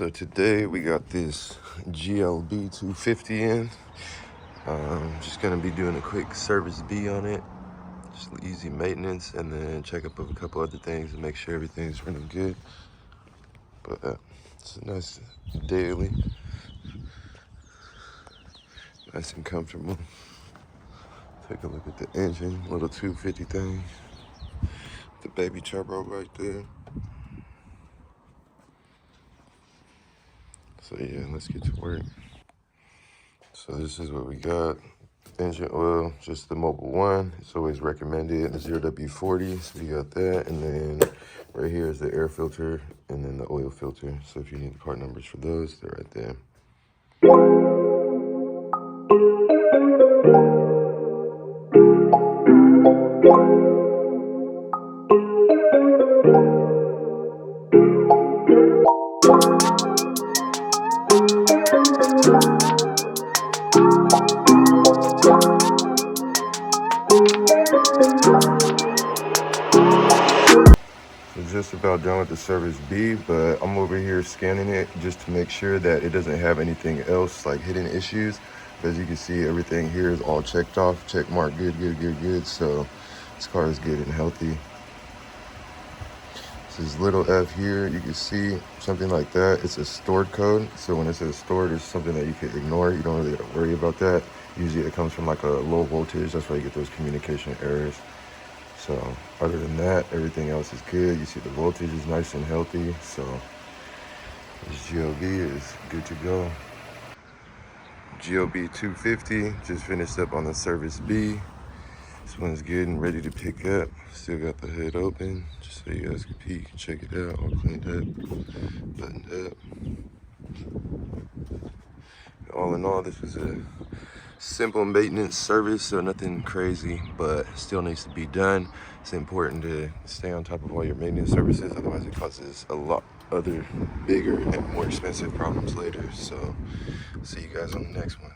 So today we got this GLB 250 in. Just gonna be doing a quick service B on it. Just easy maintenance and then check up of a couple other things and make sure everything's running good. But it's a nice daily. Nice and comfortable. Take a look at the engine, little 250 thing. The baby turbo right there. So yeah, let's get to work. So this is what we got. Engine oil, just the Mobile One. It's always recommended, the 0W40, so we got that. And then right here is the air filter and then the oil filter. So if you need the part numbers for those, they're right there. We're just about done with the service B, but I'm over here scanning it just to make sure that it doesn't have anything else like hidden issues. As you can see, everything here is all checked off, check mark, good, good, good, good. So this car is good and healthy. This is little F here, you can see something like that. It's a stored code. So when it says stored, it's something that you can ignore. You don't really have to worry about that. Usually it comes from like a low voltage. That's why you get those communication errors. So other than that, everything else is good. You see the voltage is nice and healthy. So this GLB is good to go. GLB 250, just finished up on the service B. This one's good and ready to pick up. Still got the hood open, just so you guys can peek and check it out. All cleaned up, buttoned up. All in all, this was a simple maintenance service, so nothing crazy, but still needs to be done. It's important to stay on top of all your maintenance services, otherwise it causes a lot other bigger and more expensive problems later. So see you guys on the next one.